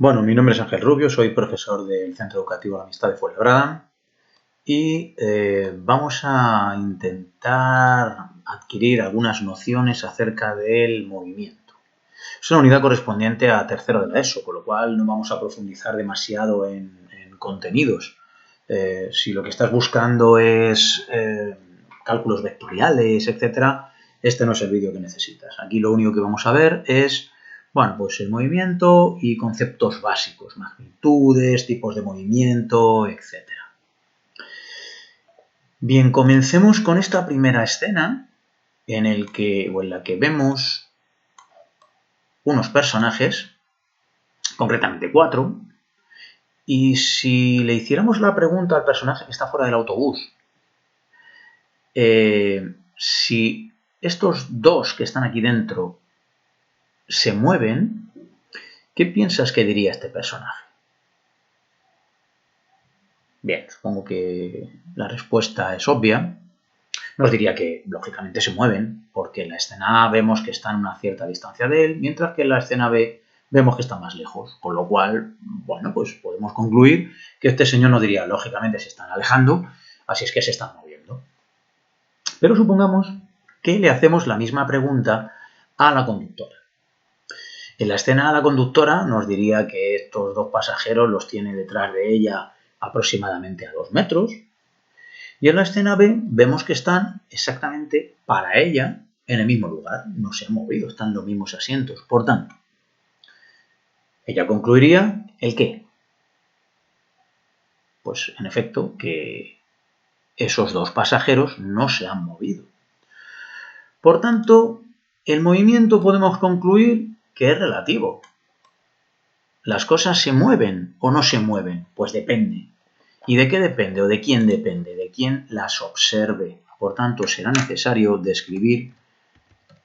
Bueno, mi nombre es Ángel Rubio, soy profesor del Centro Educativo La Amistad de Fuenlabrada y vamos a intentar adquirir algunas nociones acerca del movimiento. Es una unidad correspondiente a tercero de la ESO, con lo cual no vamos a profundizar demasiado en contenidos. Si lo que estás buscando es cálculos vectoriales, etcétera, este no es el vídeo que necesitas. Aquí lo único que vamos a ver es pues el movimiento y conceptos básicos, magnitudes, tipos de movimiento, etc. Bien, comencemos con esta primera escena en la que vemos unos personajes, concretamente 4, y si le hiciéramos la pregunta al personaje que está fuera del autobús, si estos 2 que están aquí dentro se mueven, ¿qué piensas que diría este personaje? Bien, supongo que la respuesta es obvia. Nos diría que, lógicamente, se mueven, porque en la escena A vemos que están a una cierta distancia de él, mientras que en la escena B vemos que está más lejos. Con lo cual, pues podemos concluir que este señor nos diría, lógicamente, se están alejando, así es que se están moviendo. Pero supongamos que le hacemos la misma pregunta a la conductora. En la escena A, la conductora nos diría que estos 2 pasajeros los tiene detrás de ella aproximadamente a 2 metros. Y en la escena B vemos que están exactamente para ella en el mismo lugar. No se han movido, están los mismos asientos. Por tanto, ella concluiría ¿el qué? Pues en efecto que esos 2 pasajeros no se han movido. Por tanto, el movimiento podemos concluir que es relativo. ¿Las cosas se mueven o no se mueven? Pues depende. ¿Y de qué depende o de quién depende? De quién las observe. Por tanto, será necesario describir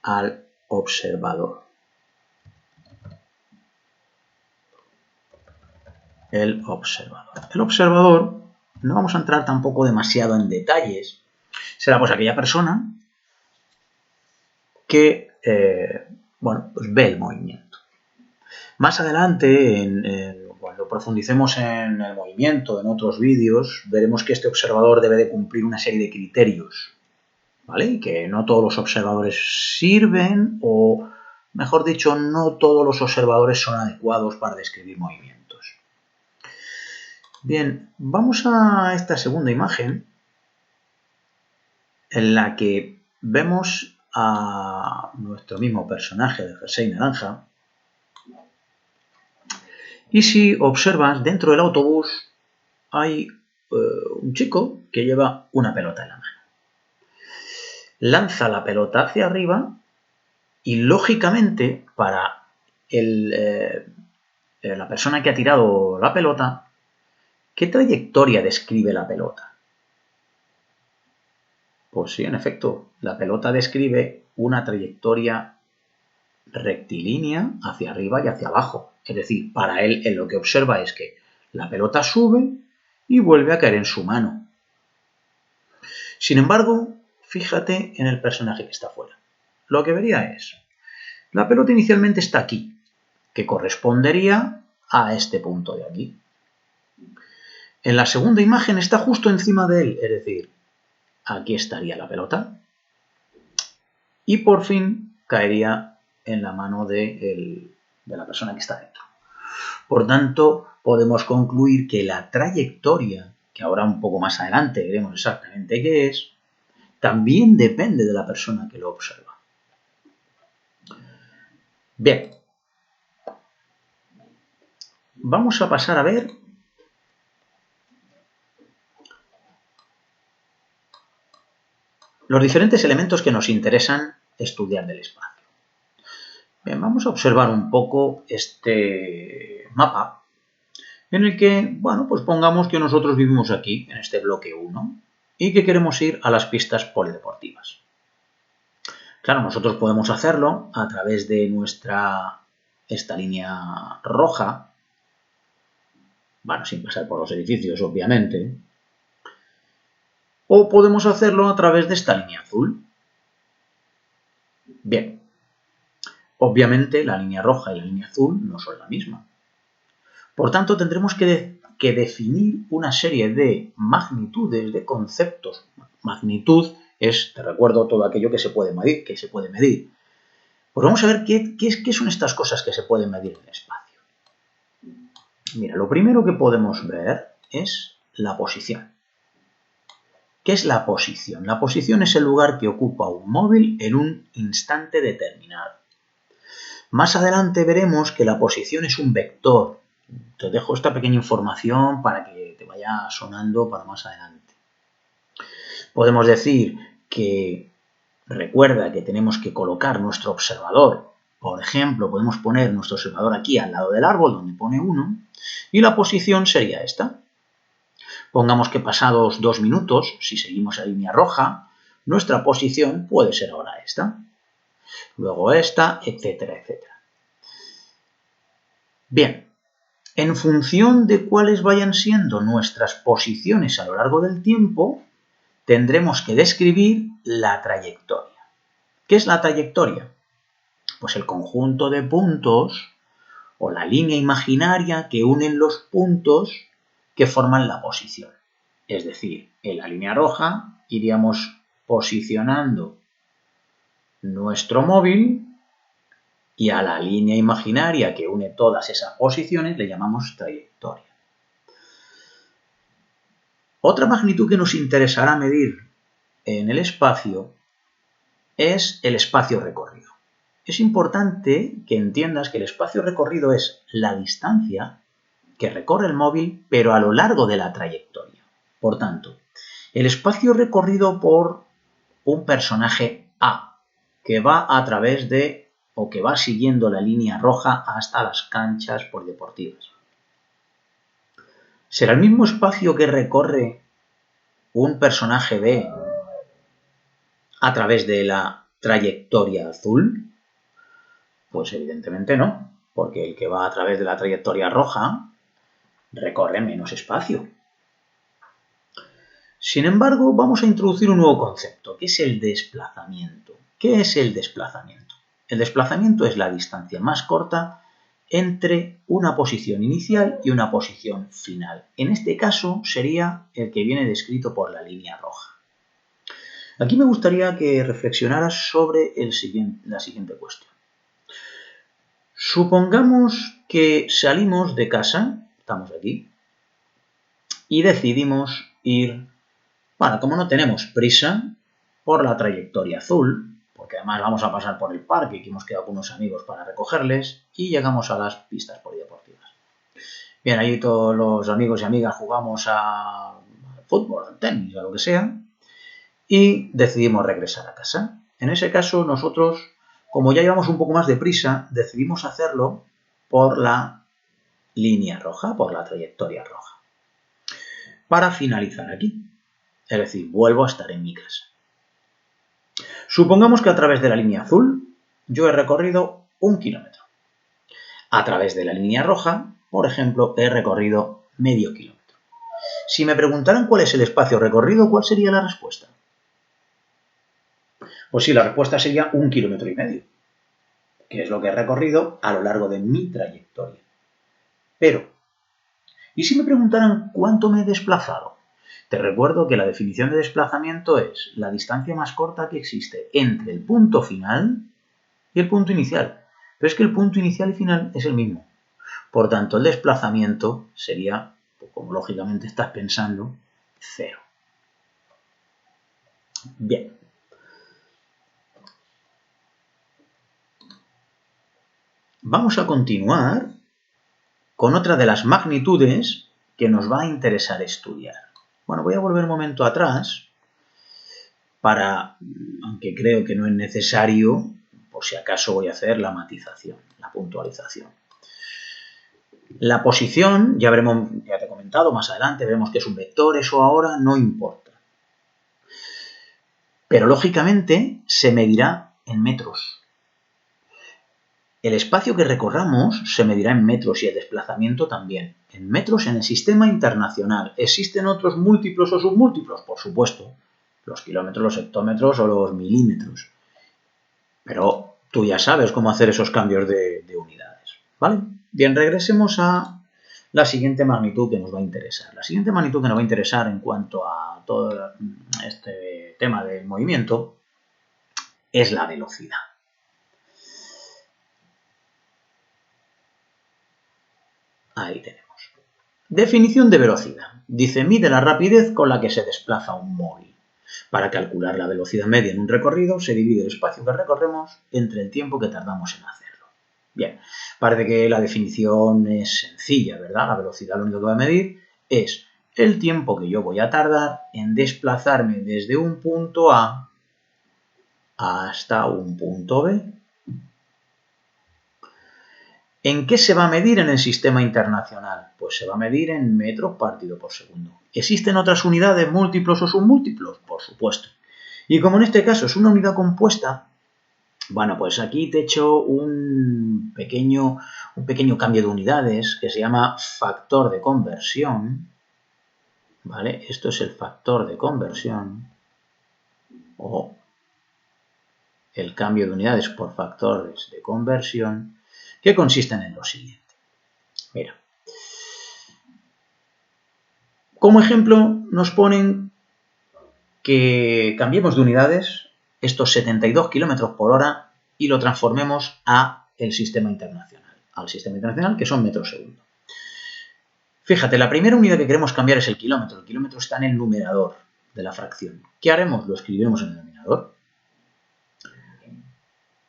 al observador. El observador. El observador, no vamos a entrar tampoco demasiado en detalles, será pues aquella persona que pues ve el movimiento. Más adelante, cuando profundicemos en el movimiento, en otros vídeos, veremos que este observador debe de cumplir una serie de criterios, ¿vale? Y que no todos los observadores sirven, o mejor dicho, no todos los observadores son adecuados para describir movimientos. Bien, vamos a esta segunda imagen en la que vemos a nuestro mismo personaje de jersey naranja. Y si observas, dentro del autobús hay un chico que lleva una pelota en la mano. Lanza la pelota hacia arriba y, lógicamente, para la persona que ha tirado la pelota, ¿qué trayectoria describe la pelota? Pues sí, en efecto, la pelota describe una trayectoria rectilínea hacia arriba y hacia abajo. Es decir, para él lo que observa es que la pelota sube y vuelve a caer en su mano. Sin embargo, fíjate en el personaje que está fuera. Lo que vería es, la pelota inicialmente está aquí, que correspondería a este punto de aquí. En la segunda imagen está justo encima de él, es decir, aquí estaría la pelota y por fin caería en la mano de la persona que está dentro. Por tanto, podemos concluir que la trayectoria, que ahora un poco más adelante veremos exactamente qué es, también depende de la persona que lo observa. Bien, vamos a pasar a ver los diferentes elementos que nos interesan estudiar del espacio. Bien, vamos a observar un poco este mapa en el que, pues pongamos que nosotros vivimos aquí, en este bloque 1, y que queremos ir a las pistas polideportivas. Claro, nosotros podemos hacerlo a través de esta línea roja, sin pasar por los edificios, obviamente, o podemos hacerlo a través de esta línea azul. Bien, obviamente la línea roja y la línea azul no son la misma. Por tanto, tendremos que definir una serie de magnitudes, de conceptos. Magnitud es, te recuerdo, todo aquello que se puede medir. Pues vamos a ver qué son estas cosas que se pueden medir en el espacio. Mira, lo primero que podemos ver es la posición. ¿Qué es la posición? La posición es el lugar que ocupa un móvil en un instante determinado. Más adelante veremos que la posición es un vector. Te dejo esta pequeña información para que te vaya sonando para más adelante. Podemos decir que recuerda que tenemos que colocar nuestro observador. Por ejemplo, podemos poner nuestro observador aquí al lado del árbol donde pone 1 y la posición sería esta. Pongamos que pasados 2 minutos, si seguimos la línea roja, nuestra posición puede ser ahora esta, luego esta, etcétera, etcétera. Bien, en función de cuáles vayan siendo nuestras posiciones a lo largo del tiempo, tendremos que describir la trayectoria. ¿Qué es la trayectoria? Pues el conjunto de puntos o la línea imaginaria que unen los puntos que forman la posición. Es decir, en la línea roja iríamos posicionando nuestro móvil y a la línea imaginaria que une todas esas posiciones le llamamos trayectoria. Otra magnitud que nos interesará medir en el espacio es el espacio recorrido. Es importante que entiendas que el espacio recorrido es la distancia que recorre el móvil, pero a lo largo de la trayectoria. Por tanto, el espacio recorrido por un personaje A, que va a través de, o que va siguiendo la línea roja hasta las canchas polideportivas. ¿Será el mismo espacio que recorre un personaje B a través de la trayectoria azul? Pues evidentemente no, porque el que va a través de la trayectoria roja recorre menos espacio. Sin embargo, vamos a introducir un nuevo concepto, que es el desplazamiento. ¿Qué es el desplazamiento? El desplazamiento es la distancia más corta entre una posición inicial y una posición final. En este caso sería el que viene descrito por la línea roja. Aquí me gustaría que reflexionaras sobre la siguiente cuestión. Supongamos que salimos de casa, estamos aquí, y decidimos ir, bueno, como no tenemos prisa, por la trayectoria azul, porque además vamos a pasar por el parque que hemos quedado con unos amigos para recogerles, y llegamos a las pistas polideportivas. Bien, allí todos los amigos y amigas jugamos al fútbol, al tenis, a lo que sea, y decidimos regresar a casa. En ese caso, nosotros, como ya llevamos un poco más de prisa, decidimos hacerlo por la línea roja, por la trayectoria roja. Para finalizar aquí, es decir, vuelvo a estar en mi casa. Supongamos que a través de la línea azul yo he recorrido 1 kilómetro. A través de la línea roja, por ejemplo, he recorrido medio kilómetro. Si me preguntaran cuál es el espacio recorrido, ¿cuál sería la respuesta? Pues sí, la respuesta sería 1,5 kilómetros, que es lo que he recorrido a lo largo de mi trayectoria. Pero, ¿y si me preguntaran cuánto me he desplazado? Te recuerdo que la definición de desplazamiento es la distancia más corta que existe entre el punto final y el punto inicial. Pero es que el punto inicial y final es el mismo. Por tanto, el desplazamiento sería, como lógicamente estás pensando, 0. Bien. Vamos a continuar con otra de las magnitudes que nos va a interesar estudiar. Bueno, voy a volver un momento atrás para, aunque creo que no es necesario, por si acaso voy a hacer la matización, la puntualización. La posición, ya te he comentado, más adelante veremos que es un vector, eso ahora no importa. Pero lógicamente se medirá en metros. El espacio que recorramos se medirá en metros y el desplazamiento también. En metros en el sistema internacional. ¿Existen otros múltiplos o submúltiplos? Por supuesto. Los kilómetros, los hectómetros o los milímetros. Pero tú ya sabes cómo hacer esos cambios de unidades. ¿Vale? Bien, regresemos a la siguiente magnitud que nos va a interesar. La siguiente magnitud que nos va a interesar en cuanto a todo este tema del movimiento es la velocidad. Ahí tenemos. Definición de velocidad. Dice, mide la rapidez con la que se desplaza un móvil. Para calcular la velocidad media en un recorrido, se divide el espacio que recorremos entre el tiempo que tardamos en hacerlo. Bien, parece que la definición es sencilla, ¿verdad? La velocidad lo único que va a medir es el tiempo que yo voy a tardar en desplazarme desde un punto A hasta un punto B. ¿En qué se va a medir en el sistema internacional? Pues se va a medir en metros partido por segundo. ¿Existen otras unidades, múltiplos o submúltiplos? Por supuesto. Y como en este caso es una unidad compuesta, bueno, pues aquí te he hecho un pequeño cambio de unidades que se llama factor de conversión. ¿Vale? Esto es el factor de conversión o el cambio de unidades por factores de conversión, que consisten en lo siguiente. Mira, como ejemplo nos ponen que cambiemos de unidades estos 72 km por hora y lo transformemos a el sistema internacional, que son metros segundo. Fíjate, la primera unidad que queremos cambiar es el kilómetro. El kilómetro está en el numerador de la fracción. ¿Qué haremos? Lo escribiremos en el denominador.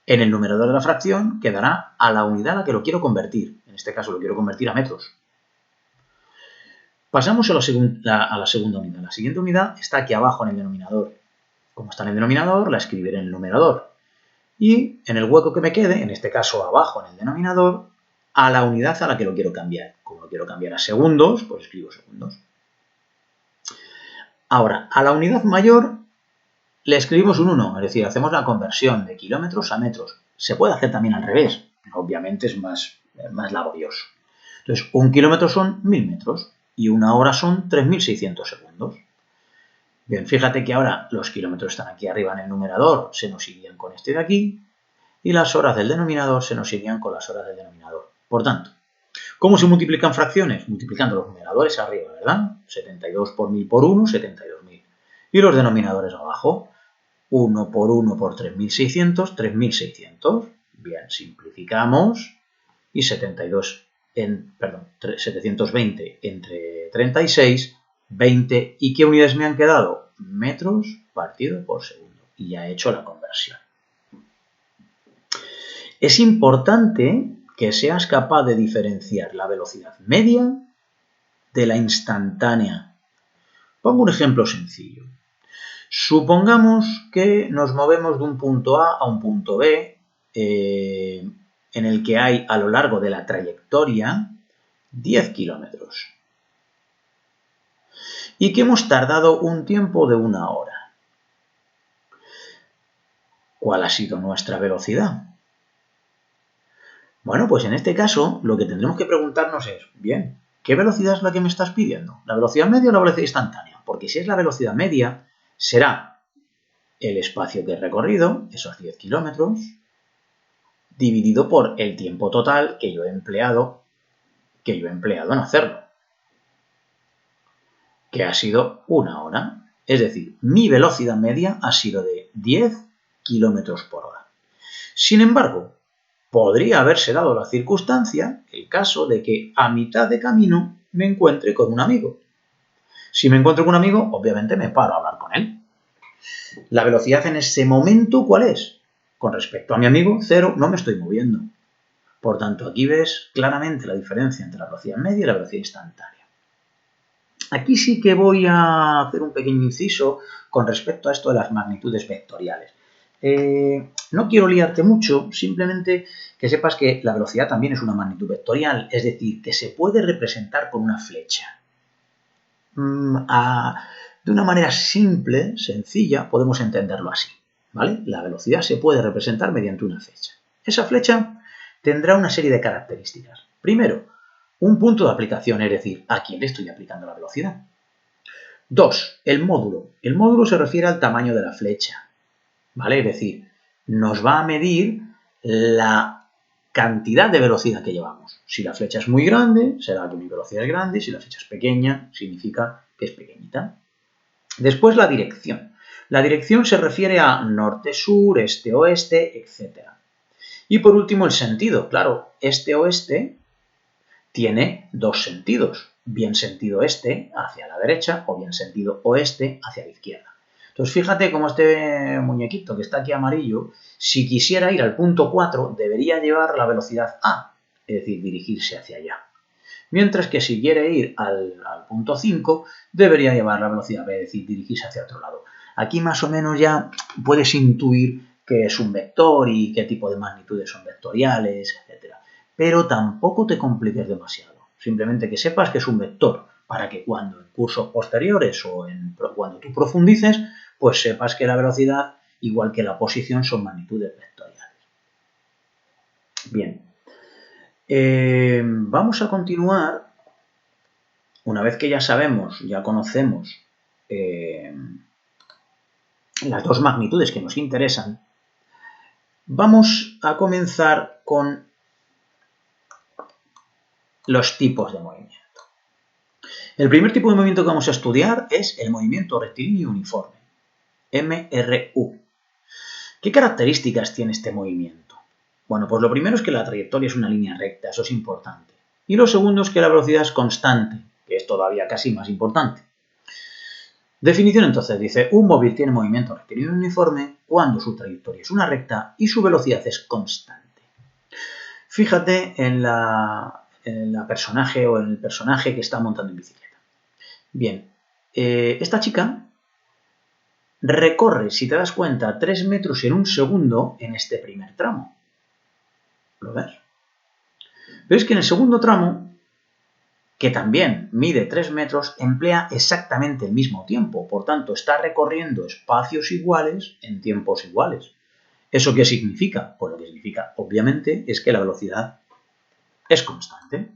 En el numerador de la fracción quedará a la unidad a la que lo quiero convertir. En este caso lo quiero convertir a metros. Pasamos a la segunda unidad. La siguiente unidad está aquí abajo en el denominador. Como está en el denominador, la escribiré en el numerador. Y en el hueco que me quede, en este caso abajo en el denominador, a la unidad a la que lo quiero cambiar. Como lo quiero cambiar a segundos, pues escribo segundos. Ahora, a la unidad mayor le escribimos un 1, es decir, hacemos la conversión de kilómetros a metros. Se puede hacer también al revés, obviamente es más laborioso. Entonces, un kilómetro son 1000 metros y una hora son 3600 segundos. Bien, fíjate que ahora los kilómetros están aquí arriba en el numerador, se nos irían con este de aquí, y las horas del denominador se nos irían con las horas del denominador. Por tanto, ¿cómo se multiplican fracciones? Multiplicando los numeradores arriba, ¿verdad? 72 por 1000 por 1, 72.000. Y los denominadores abajo, 1 por 1 por 3600, 3600. Bien, simplificamos y 720 entre 36, 20. ¿Y qué unidades me han quedado? Metros partido por segundo. Y ya he hecho la conversión. Es importante que seas capaz de diferenciar la velocidad media de la instantánea. Pongo un ejemplo sencillo. Supongamos que nos movemos de un punto A a un punto B, en el que hay a lo largo de la trayectoria 10 kilómetros. Y que hemos tardado un tiempo de 1 hora. ¿Cuál ha sido nuestra velocidad? Bueno, pues en este caso lo que tendremos que preguntarnos es, bien, ¿qué velocidad es la que me estás pidiendo? ¿La velocidad media o la velocidad instantánea? Porque si es la velocidad media, será el espacio que he recorrido, esos 10 kilómetros, dividido por el tiempo total que yo he empleado en hacerlo, que ha sido 1 hora. Es decir, mi velocidad media ha sido de 10 kilómetros por hora. Sin embargo, podría haberse dado la circunstancia, el caso de que a mitad de camino me encuentre con un amigo. Si me encuentro con un amigo, obviamente me paro a hablar con él. La velocidad en ese momento, ¿cuál es? Con respecto a mi amigo, 0, no me estoy moviendo. Por tanto, aquí ves claramente la diferencia entre la velocidad media y la velocidad instantánea. Aquí sí que voy a hacer un pequeño inciso con respecto a esto de las magnitudes vectoriales. No quiero liarte mucho, simplemente que sepas que la velocidad también es una magnitud vectorial, es decir, que se puede representar con una flecha. De una manera simple, sencilla, podemos entenderlo así, ¿vale? La velocidad se puede representar mediante una flecha. Esa flecha tendrá una serie de características. Primero, un punto de aplicación, es decir, a quién le estoy aplicando la velocidad. 2, el módulo. El módulo se refiere al tamaño de la flecha, ¿vale? Es decir, nos va a medir la cantidad de velocidad que llevamos. Si la flecha es muy grande, será que mi velocidad es grande. Si la flecha es pequeña, significa que es pequeñita. Después la dirección. La dirección se refiere a norte-sur, este-oeste, etc. Y por último el sentido. Claro, este-oeste tiene dos sentidos. Bien sentido este hacia la derecha o bien sentido oeste hacia la izquierda. Entonces fíjate cómo este muñequito que está aquí amarillo, si quisiera ir al punto 4, debería llevar la velocidad A, es decir, dirigirse hacia allá. Mientras que si quiere ir al punto 5, debería llevar la velocidad B, es decir, dirigirse hacia otro lado. Aquí más o menos ya puedes intuir qué es un vector y qué tipo de magnitudes son vectoriales, etc. Pero tampoco te compliques demasiado. Simplemente que sepas que es un vector, para que cuando en cursos posteriores o cuando tú profundices, pues sepas que la velocidad, igual que la posición, son magnitudes vectoriales. Bien. Vamos a continuar. Una vez que ya sabemos, ya conocemos las dos magnitudes que nos interesan, vamos a comenzar con los tipos de movimiento. El primer tipo de movimiento que vamos a estudiar es el movimiento rectilíneo uniforme, MRU. ¿Qué características tiene este movimiento? Bueno, pues lo primero es que la trayectoria es una línea recta, eso es importante. Y lo segundo es que la velocidad es constante, que es todavía casi más importante. Definición entonces dice, un móvil tiene movimiento rectilíneo uniforme cuando su trayectoria es una recta y su velocidad es constante. Fíjate en el personaje que está montando en bicicleta. Bien, esta chica recorre, si te das cuenta, 3 metros en un segundo en este primer tramo. ¿Lo ves? Pero es que en el segundo tramo, que también mide 3 metros, emplea exactamente el mismo tiempo. Por tanto, está recorriendo espacios iguales en tiempos iguales. ¿Eso qué significa? Pues lo que significa, obviamente, es que la velocidad es constante.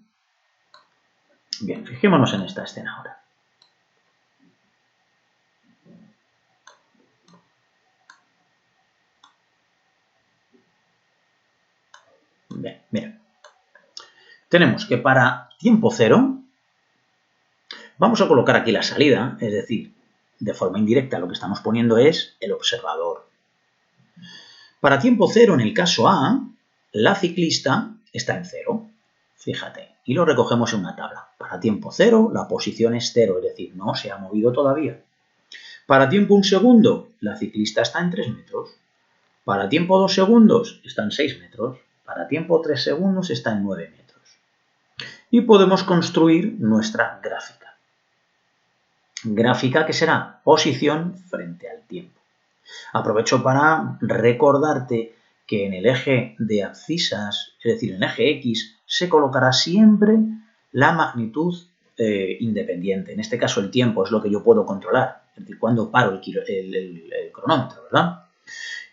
Bien, fijémonos en esta escena ahora. Bien, mira. Tenemos que para tiempo cero vamos a colocar aquí la salida, es decir, de forma indirecta lo que estamos poniendo es el observador. Para tiempo cero, en el caso A, la ciclista está en 0. Fíjate, y lo recogemos en una tabla. Para tiempo 0, la posición es 0, es decir, no se ha movido todavía. Para tiempo 1 segundo, la ciclista está en 3 metros. Para tiempo 2 segundos, está en 6 metros. Para tiempo 3 segundos, está en 9 metros. Y podemos construir nuestra gráfica. Gráfica que será posición frente al tiempo. Aprovecho para recordarte que en el eje de abscisas, es decir, en el eje X, se colocará siempre la magnitud independiente. En este caso el tiempo es lo que yo puedo controlar, es decir, cuando paro el cronómetro, ¿verdad?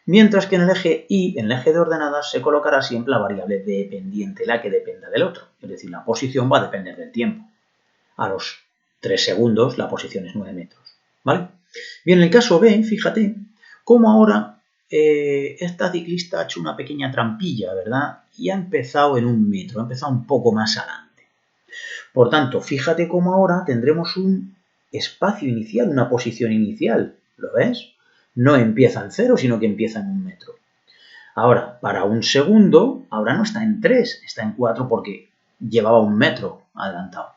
Mientras que en el eje Y, en el eje de ordenadas, se colocará siempre la variable dependiente, la que dependa del otro. Es decir, la posición va a depender del tiempo. A los 3 segundos la posición es 9 metros, ¿vale? Bien, en el caso B, fíjate cómo ahora esta ciclista ha hecho una pequeña trampilla, ¿verdad? Y ha empezado en 1 metro, ha empezado un poco más adelante. Por tanto, fíjate cómo ahora tendremos un espacio inicial, una posición inicial, ¿lo ves? No empieza en 0, sino que empieza en 1 metro. Ahora, para 1 segundo, ahora no está en 3, está en 4 porque llevaba 1 metro adelantado.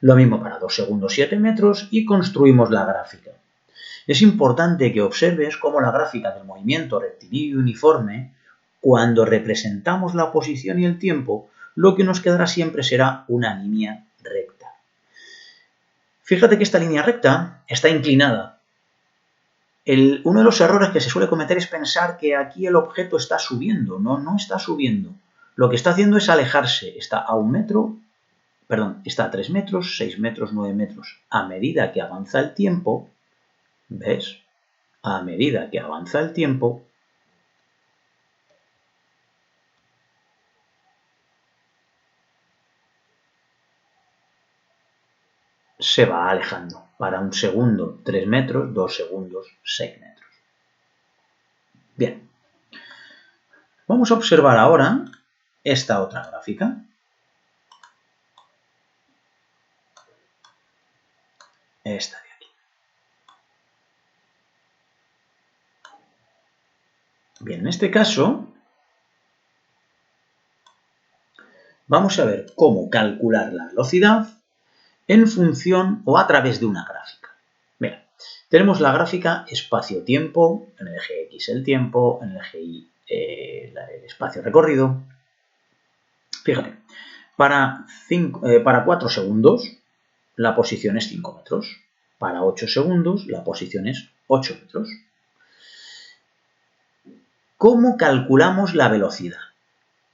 Lo mismo para 2 segundos, 7 metros y construimos la gráfica. Es importante que observes cómo la gráfica del movimiento rectilíneo uniforme, cuando representamos la posición y el tiempo, lo que nos quedará siempre será una línea recta. Fíjate que esta línea recta está inclinada. Uno de los errores que se suele cometer es pensar que aquí el objeto está subiendo. No, no está subiendo. Lo que está haciendo es alejarse. Está a 1 metro, está a 3 metros, 6 metros, 9 metros. A medida que avanza el tiempo, ¿ves? A medida que avanza el tiempo, se va alejando. Para 1 segundo, 3 metros, 2 segundos, 6 metros. Bien. Vamos a observar ahora esta otra gráfica. Esta de aquí. Bien, en este caso vamos a ver cómo calcular la velocidad en función o a través de una gráfica. Mira, tenemos la gráfica espacio-tiempo, en el eje X el tiempo, en el eje Y el espacio recorrido. Fíjate, para 4 segundos la posición es 5 metros. Para 8 segundos la posición es 8 metros. ¿Cómo calculamos la velocidad?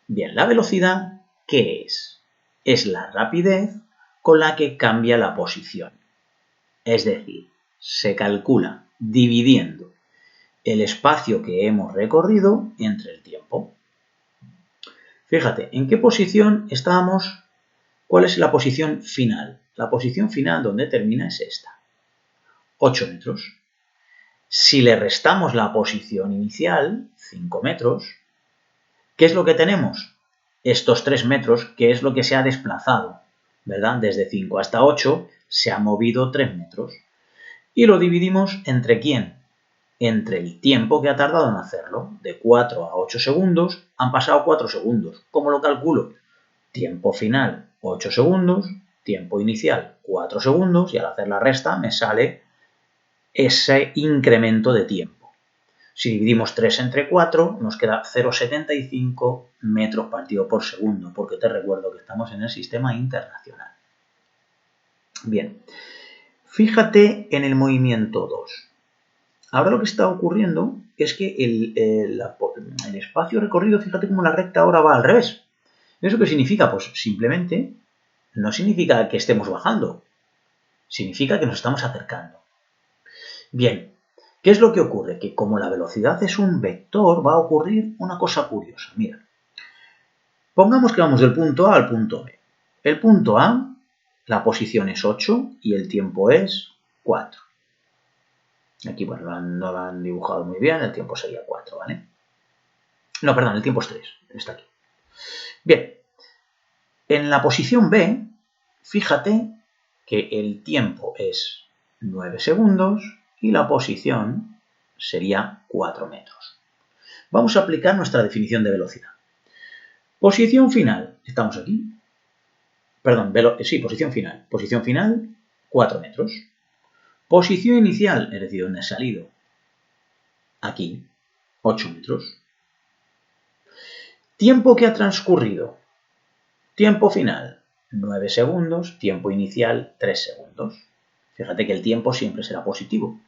Bien, la velocidad, ¿qué es? Es la rapidez con la que cambia la posición. Es decir, se calcula dividiendo el espacio que hemos recorrido entre el tiempo. Fíjate, ¿en qué posición estábamos? ¿Cuál es la posición final? La posición final donde termina es esta, 8 metros. Si le restamos la posición inicial, 5 metros, ¿qué es lo que tenemos? Estos 3 metros, que es lo que se ha desplazado, ¿verdad? Desde 5 hasta 8 se ha movido 3 metros. Y lo dividimos ¿entre quién? Entre el tiempo que ha tardado en hacerlo. De 4 a 8 segundos han pasado 4 segundos. ¿Cómo lo calculo? Tiempo final 8 segundos, tiempo inicial 4 segundos y al hacer la resta me sale ese incremento de tiempo. Si dividimos 3 entre 4 nos queda 0,75 metros partido por segundo, porque te recuerdo que estamos en el sistema internacional. Bien, fíjate en el movimiento 2. Ahora lo que está ocurriendo es que el espacio recorrido, fíjate cómo la recta ahora va al revés. ¿Eso qué significa? Pues simplemente no significa que estemos bajando, significa que nos estamos acercando. Bien, ¿qué es lo que ocurre? Que como la velocidad es un vector, va a ocurrir una cosa curiosa. Mira, pongamos que vamos del punto A al punto B. El punto A, la posición es 8 y el tiempo es 4. Aquí, bueno, no lo han dibujado muy bien, el tiempo sería 4, ¿vale? No, perdón, el tiempo es 3, está aquí. Bien, en la posición B, fíjate que el tiempo es 9 segundos y la posición sería 4 metros. Vamos a aplicar nuestra definición de velocidad. Posición final, estamos aquí. Perdón, posición final. Posición final, 4 metros. Posición inicial, es decir, donde he salido, aquí, 8 metros. Tiempo que ha transcurrido. Tiempo final, 9 segundos. Tiempo inicial, 3 segundos. Fíjate que el tiempo siempre será positivo.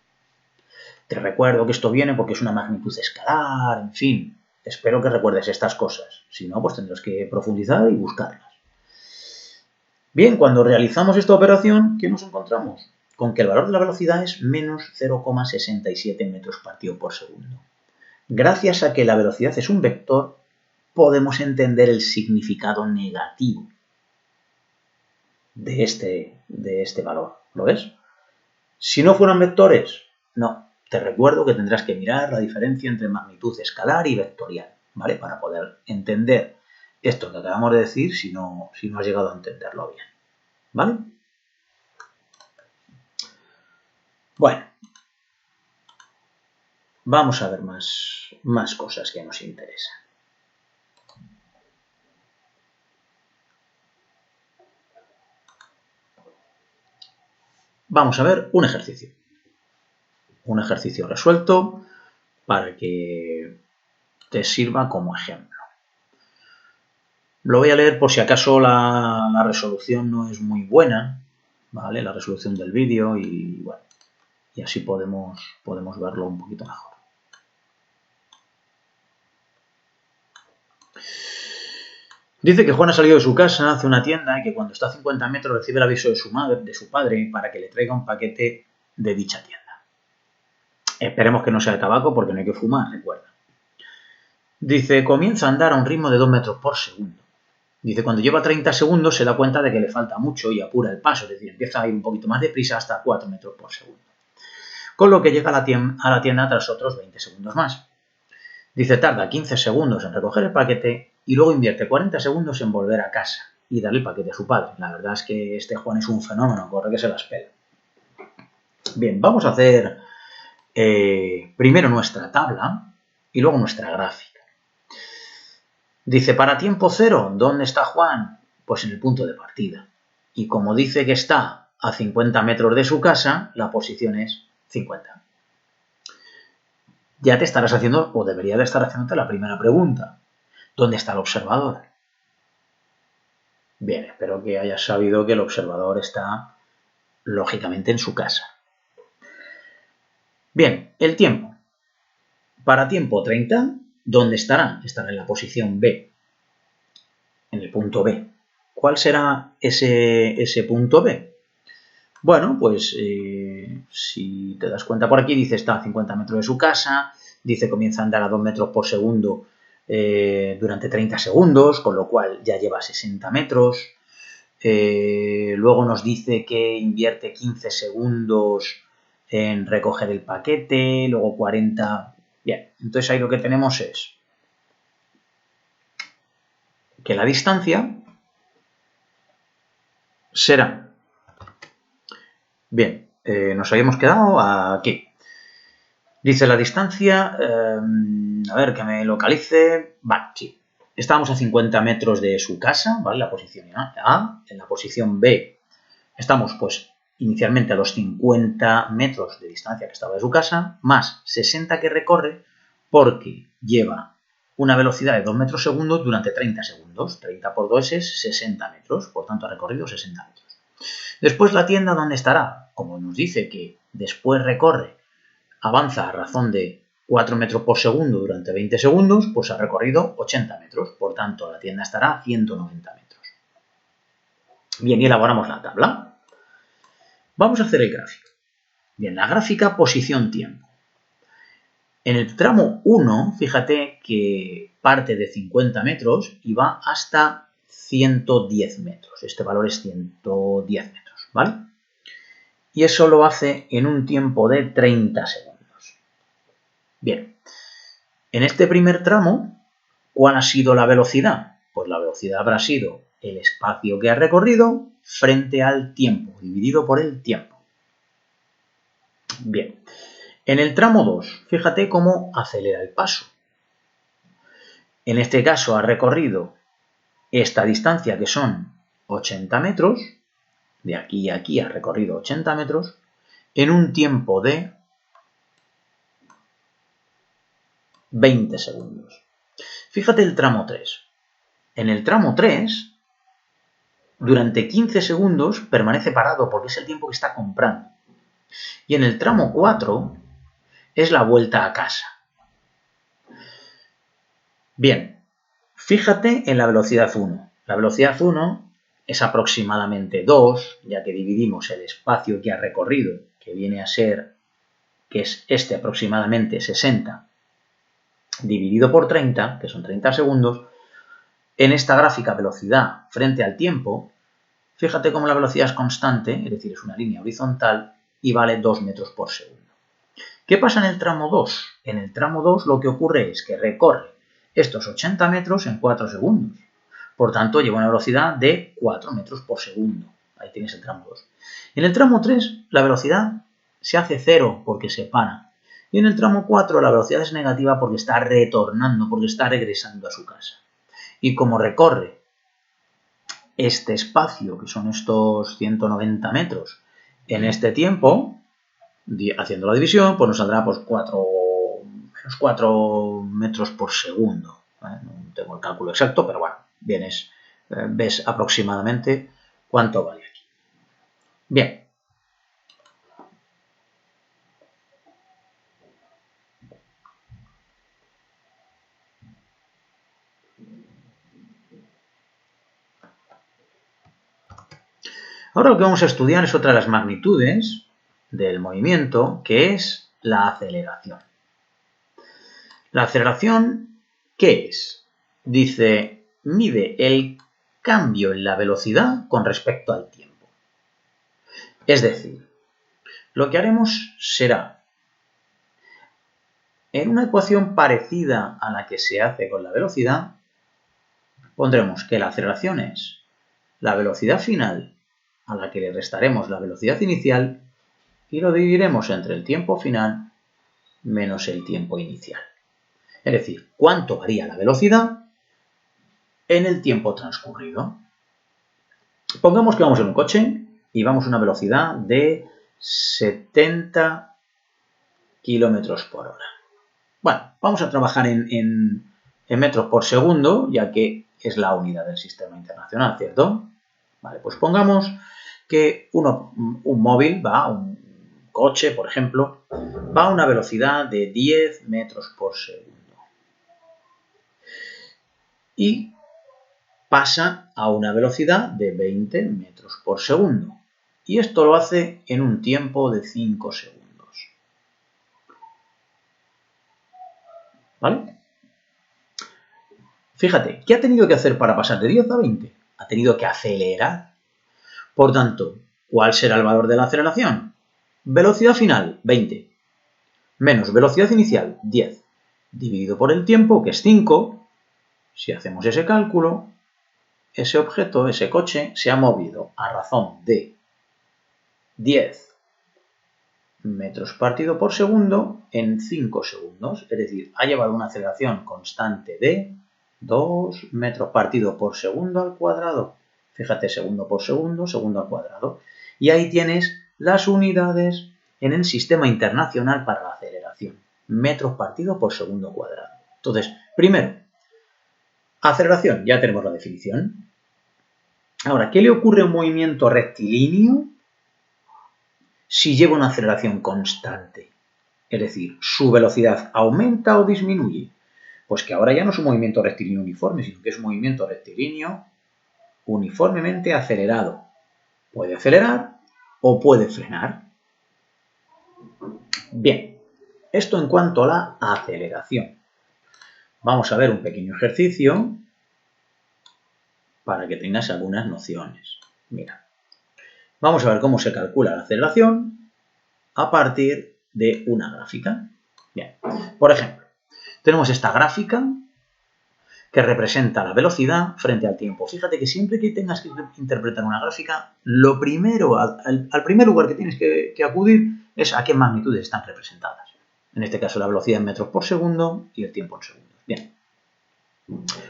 Te recuerdo que esto viene porque es una magnitud escalar, en fin. Espero que recuerdes estas cosas. Si no, pues tendrás que profundizar y buscarlas. Bien, cuando realizamos esta operación, ¿qué nos encontramos? Con que el valor de la velocidad es menos 0,67 metros partido por segundo. Gracias a que la velocidad es un vector, podemos entender el significado negativo de este valor. ¿Lo ves? Si no fueran vectores, no. Te recuerdo que tendrás que mirar la diferencia entre magnitud escalar y vectorial, ¿vale? Para poder entender esto que acabamos de decir si no has llegado a entenderlo bien, ¿vale? Bueno, vamos a ver más cosas que nos interesan. Vamos a ver un ejercicio. Un ejercicio resuelto para que te sirva como ejemplo. Lo voy a leer por si acaso la resolución no es muy buena, ¿vale? La resolución del vídeo y bueno, y así podemos verlo un poquito mejor. Dice que Juan ha salido de su casa hacia una tienda y que cuando está a 50 metros recibe el aviso de su padre para que le traiga un paquete de dicha tienda. Esperemos que no sea de tabaco porque no hay que fumar, recuerda. Dice, comienza a andar a un ritmo de 2 metros por segundo. Dice, cuando lleva 30 segundos se da cuenta de que le falta mucho y apura el paso, es decir, empieza a ir un poquito más deprisa hasta 4 metros por segundo. Con lo que llega a la tienda tras otros 20 segundos más. Dice, tarda 15 segundos en recoger el paquete y luego invierte 40 segundos en volver a casa y darle el paquete a su padre. La verdad es que este Juan es un fenómeno, corre que se las pela. Bien, vamos a hacer primero nuestra tabla y luego nuestra gráfica. Dice, para tiempo cero, ¿dónde está Juan? Pues en el punto de partida. Y como dice que está a 50 metros de su casa, la posición es 50. Ya te estarás haciendo, o debería de estar haciéndote la primera pregunta. ¿Dónde está el observador? Bien, espero que hayas sabido que el observador está, lógicamente, en su casa. Bien, el tiempo. Para tiempo 30, ¿dónde estará? Estará en la posición B, en el punto B. ¿Cuál será ese punto B? Bueno, pues si te das cuenta por aquí, dice está a 50 metros de su casa, dice comienza a andar a 2 metros por segundo durante 30 segundos, con lo cual ya lleva 60 metros. Luego nos dice que invierte 15 segundos en recoger el paquete, luego 40. Bien, entonces ahí lo que tenemos es que la distancia será... Bien, nos habíamos quedado aquí. Dice la distancia, a ver, que me localice. Vale, sí. Estábamos a 50 metros de su casa, ¿vale? La posición A. En la posición B estamos, pues, inicialmente a los 50 metros de distancia que estaba de su casa, más 60 que recorre, porque lleva una velocidad de 2 metros segundo durante 30 segundos. 30 por 2 es 60 metros, por tanto ha recorrido 60 metros. Después la tienda, ¿dónde estará? Como nos dice que después avanza a razón de 4 metros por segundo durante 20 segundos, pues ha recorrido 80 metros. Por tanto, la tienda estará a 190 metros. Bien, y elaboramos la tabla. Vamos a hacer el gráfico. Bien, la gráfica posición-tiempo. En el tramo 1, fíjate que parte de 50 metros y va hasta 110 metros. Este valor es 110 metros, ¿vale? Y eso lo hace en un tiempo de 30 segundos. Bien, en este primer tramo, ¿cuál ha sido la velocidad? Pues la velocidad habrá sido el espacio que ha recorrido frente al tiempo, dividido por el tiempo. Bien, en el tramo 2, fíjate cómo acelera el paso. En este caso ha recorrido esta distancia que son 80 metros, de aquí a aquí ha recorrido 80 metros, en un tiempo de 20 segundos. Fíjate el tramo 3. En el tramo 3, durante 15 segundos permanece parado porque es el tiempo que está comprando. Y en el tramo 4 es la vuelta a casa. Bien, fíjate en la velocidad 1. La velocidad 1 es aproximadamente 2, ya que dividimos el espacio que ha recorrido, que viene a ser, que es este aproximadamente 60, dividido por 30, que son 30 segundos. En esta gráfica velocidad frente al tiempo, fíjate cómo la velocidad es constante, es decir, es una línea horizontal y vale 2 metros por segundo. ¿Qué pasa en el tramo 2? En el tramo 2 lo que ocurre es que recorre estos 80 metros en 4 segundos. Por tanto, lleva una velocidad de 4 metros por segundo. Ahí tienes el tramo 2. En el tramo 3 la velocidad se hace 0 porque se para. Y en el tramo 4 la velocidad es negativa porque está retornando, porque está regresando a su casa. Y como recorre este espacio, que son estos 190 metros, en este tiempo, haciendo la división, pues nos saldrá pues 4 metros por segundo. No tengo el cálculo exacto, pero bueno, ves aproximadamente cuánto vale aquí. Bien. Ahora lo que vamos a estudiar es otra de las magnitudes del movimiento, que es la aceleración. La aceleración, ¿qué es? Dice, mide el cambio en la velocidad con respecto al tiempo. Es decir, lo que haremos será, en una ecuación parecida a la que se hace con la velocidad, pondremos que la aceleración es la velocidad final a la que le restaremos la velocidad inicial y lo dividiremos entre el tiempo final menos el tiempo inicial. Es decir, cuánto varía la velocidad en el tiempo transcurrido. Pongamos que vamos en un coche y vamos a una velocidad de 70 kilómetros por hora. Bueno, vamos a trabajar en metros por segundo, ya que es la unidad del sistema internacional, ¿cierto? Vale, pues pongamos que un móvil un coche, por ejemplo, va a una velocidad de 10 metros por segundo. Y pasa a una velocidad de 20 metros por segundo. Y esto lo hace en un tiempo de 5 segundos. ¿Vale? Fíjate, ¿qué ha tenido que hacer para pasar de 10 a 20? Ha tenido que acelerar. Por tanto, ¿cuál será el valor de la aceleración? Velocidad final, 20, menos velocidad inicial, 10, dividido por el tiempo, que es 5. Si hacemos ese cálculo, ese objeto, ese coche, se ha movido a razón de 10 metros partido por segundo en 5 segundos. Es decir, ha llevado una aceleración constante de 2 metros partido por segundo al cuadrado. Fíjate, segundo por segundo, segundo al cuadrado. Y ahí tienes las unidades en el sistema internacional para la aceleración. Metros partido por segundo cuadrado. Entonces, primero, aceleración, ya tenemos la definición. Ahora, ¿qué le ocurre a un movimiento rectilíneo si lleva una aceleración constante? Es decir, ¿su velocidad aumenta o disminuye? Pues que ahora ya no es un movimiento rectilíneo uniforme, sino que es un movimiento rectilíneo uniformemente acelerado. Puede acelerar o puede frenar. Bien, esto en cuanto a la aceleración. Vamos a ver un pequeño ejercicio para que tengas algunas nociones. Mira, vamos a ver cómo se calcula la aceleración a partir de una gráfica. Bien, por ejemplo, tenemos esta gráfica que representa la velocidad frente al tiempo. Fíjate que siempre que tengas que interpretar una gráfica, lo primero, al primer lugar que tienes que acudir es a qué magnitudes están representadas. En este caso, la velocidad en metros por segundo y el tiempo en segundos. Bien.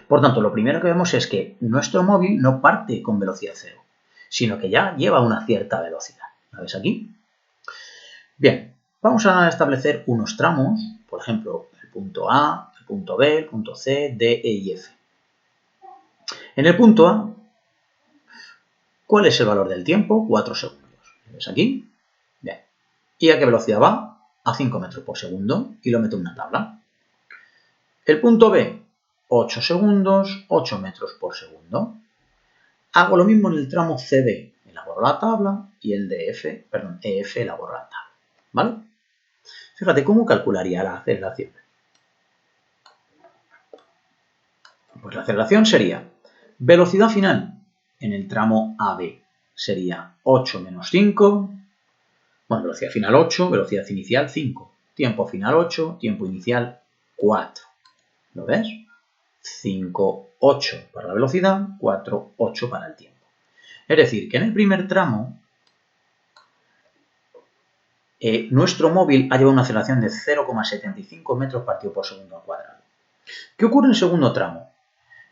Por tanto, lo primero que vemos es que nuestro móvil no parte con velocidad cero, sino que ya lleva una cierta velocidad. ¿La ves aquí? Bien, vamos a establecer unos tramos, por ejemplo, el punto A, el punto B, el punto C, D, E y F. En el punto A, ¿cuál es el valor del tiempo? 4 segundos. ¿Lo ves aquí? Bien. ¿Y a qué velocidad va? A 5 metros por segundo y lo meto en una tabla. El punto B, 8 segundos, 8 metros por segundo. Hago lo mismo en el tramo CD, elaboro la tabla, y el EF, elaboro la tabla. ¿Vale? Fíjate, ¿cómo calcularía la aceleración? Pues la aceleración sería velocidad final en el tramo AB. Sería 8 menos 5. Bueno, velocidad final 8, velocidad inicial 5. Tiempo final 8, tiempo inicial 4. ¿Lo ves? 5, 8 para la velocidad, 4, 8 para el tiempo. Es decir, que en el primer tramo nuestro móvil ha llevado una aceleración de 0,75 metros partido por segundo al cuadrado. ¿Qué ocurre en el segundo tramo?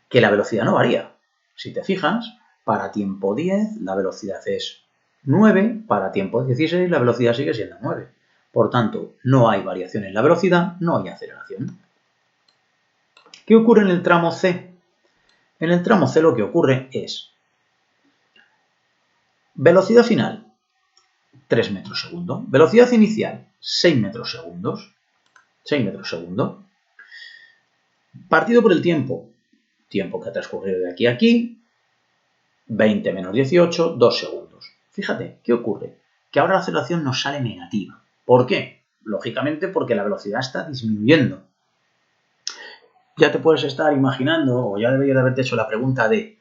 Que la velocidad no varía. Si te fijas, para tiempo 10 la velocidad es 9, para tiempo 16 la velocidad sigue siendo 9. Por tanto, no hay variación en la velocidad, no hay aceleración. ¿Qué ocurre en el tramo C? En el tramo C lo que ocurre es velocidad final, 3 metros segundo. Velocidad inicial, 6 metros segundos. 6 metros segundo. Partido por el tiempo. Tiempo que ha transcurrido de aquí a aquí. 20 menos 18, 2 segundos. Fíjate, ¿qué ocurre? Que ahora la aceleración nos sale negativa. ¿Por qué? Lógicamente porque la velocidad está disminuyendo. Ya te puedes estar imaginando, o ya debería de haberte hecho la pregunta de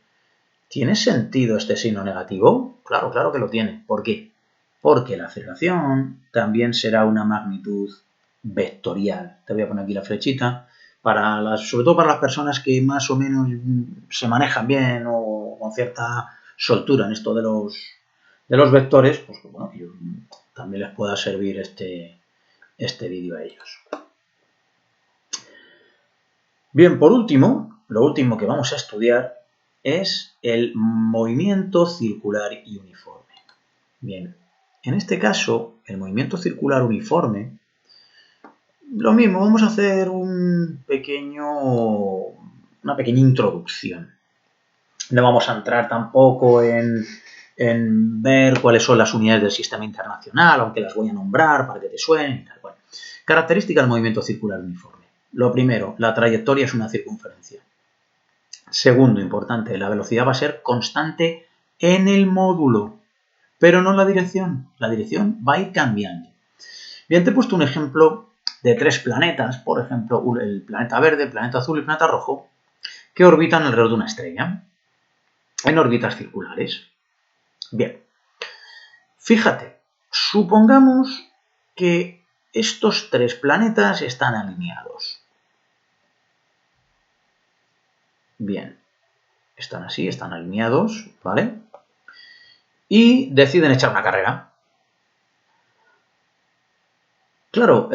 ¿tiene sentido este signo negativo? Claro, claro que lo tiene. ¿Por qué? Porque la aceleración también será una magnitud vectorial. Te voy a poner aquí la flechita sobre todo para las personas que más o menos se manejan bien o con cierta soltura en esto de los vectores, pues bueno, también les pueda servir este vídeo a ellos. Bien, por último, lo último que vamos a estudiar es el movimiento circular y uniforme. Bien, en este caso, el movimiento circular uniforme, lo mismo, vamos a hacer una pequeña introducción. No vamos a entrar tampoco en ver cuáles son las unidades del sistema internacional, aunque las voy a nombrar para que te suenen y tal. Bueno, característica del movimiento circular uniforme. Lo primero, la trayectoria es una circunferencia. Segundo, importante, la velocidad va a ser constante en el módulo, pero no en la dirección. La dirección va a ir cambiando. Bien, te he puesto un ejemplo de 3 planetas, por ejemplo, el planeta verde, el planeta azul y el planeta rojo, que orbitan alrededor de una estrella, en órbitas circulares. Bien, fíjate, supongamos que estos 3 planetas están alineados. Bien, están así, están alineados, ¿vale? Y deciden echar una carrera. Claro,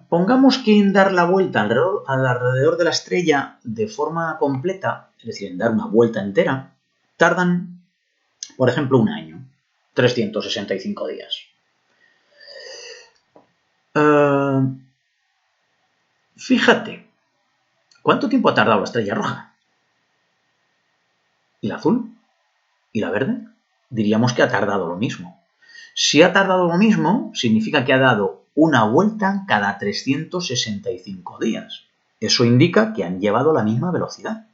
pongamos que en dar la vuelta alrededor de la estrella de forma completa, es decir, en dar una vuelta entera, tardan, por ejemplo, un año, 365 días. Fíjate, ¿cuánto tiempo ha tardado la estrella roja? ¿Y la azul? ¿Y la verde? Diríamos que ha tardado lo mismo. Si ha tardado lo mismo, significa que ha dado una vuelta cada 365 días. Eso indica que han llevado la misma velocidad.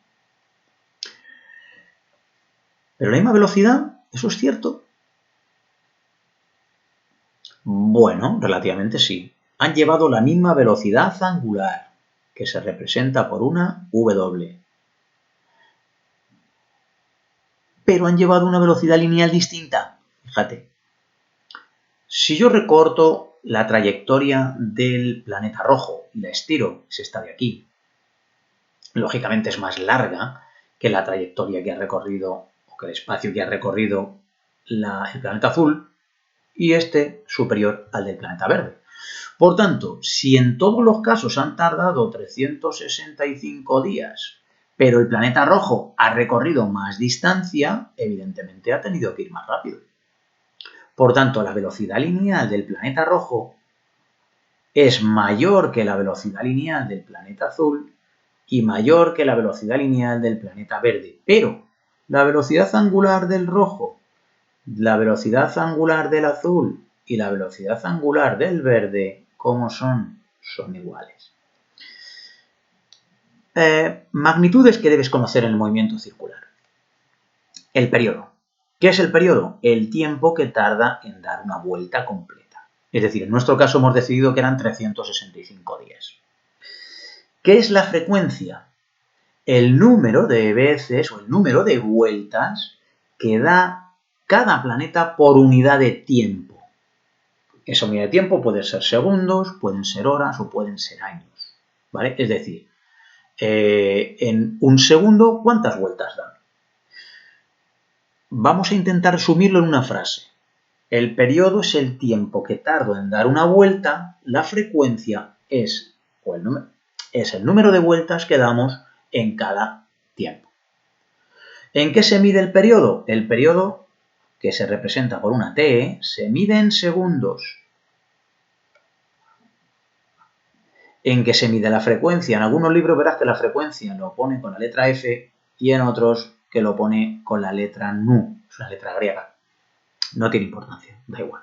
¿Pero la misma velocidad? ¿Eso es cierto? Bueno, relativamente sí. Han llevado la misma velocidad angular, que se representa por una W. Pero han llevado una velocidad lineal distinta. Fíjate. Si yo recorto la trayectoria del planeta rojo y la estiro, es esta de aquí, lógicamente es más larga que la trayectoria que ha recorrido, o que el espacio que ha recorrido el planeta azul, y este superior al del planeta verde. Por tanto, si en todos los casos han tardado 365 días, pero el planeta rojo ha recorrido más distancia, evidentemente ha tenido que ir más rápido. Por tanto, la velocidad lineal del planeta rojo es mayor que la velocidad lineal del planeta azul y mayor que la velocidad lineal del planeta verde. Pero la velocidad angular del rojo, la velocidad angular del azul y la velocidad angular del verde, ¿cómo son? Son iguales. Magnitudes que debes conocer en el movimiento circular. El periodo. ¿Qué es el periodo? El tiempo que tarda en dar una vuelta completa. Es decir, en nuestro caso hemos decidido que eran 365 días. ¿Qué es la frecuencia? El número de veces o el número de vueltas que da cada planeta por unidad de tiempo. Esa unidad de tiempo puede ser segundos, pueden ser horas o pueden ser años, ¿vale? Es decir, en un segundo, ¿cuántas vueltas dan? Vamos a intentar resumirlo en una frase. El periodo es el tiempo que tardo en dar una vuelta, la frecuencia es el número de vueltas que damos en cada tiempo. ¿En qué se mide el periodo? El periodo, que se representa por una T, se mide en segundos. ¿En qué se mide la frecuencia? En algunos libros verás que la frecuencia lo pone con la letra F y en otros que lo pone con la letra Nu, es una letra griega. No tiene importancia, da igual.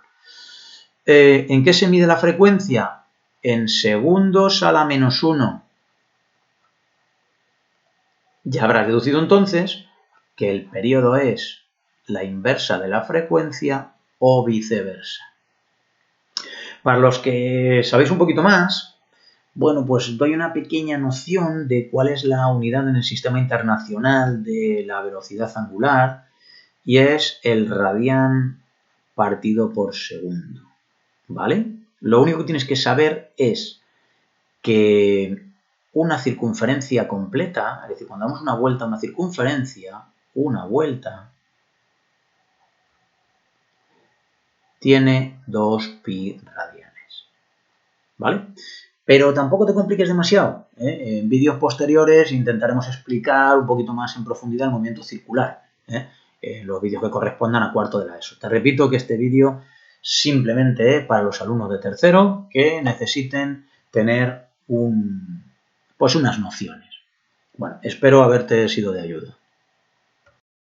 ¿En qué se mide la frecuencia? En segundos a la menos 1. Ya habrás deducido entonces que el periodo es la inversa de la frecuencia o viceversa. Para los que sabéis un poquito más, bueno, pues doy una pequeña noción de cuál es la unidad en el sistema internacional de la velocidad angular y es el radián partido por segundo, ¿vale? Lo único que tienes que saber es que una circunferencia completa, es decir, cuando damos una vuelta a una circunferencia, una vuelta tiene 2pi radianes, ¿vale? Pero tampoco te compliques demasiado, ¿eh? En vídeos posteriores intentaremos explicar un poquito más en profundidad el movimiento circular, ¿eh? En los vídeos que correspondan a cuarto de la ESO. Te repito que este vídeo simplemente es para los alumnos de tercero que necesiten tener pues unas nociones. Bueno, espero haberte sido de ayuda.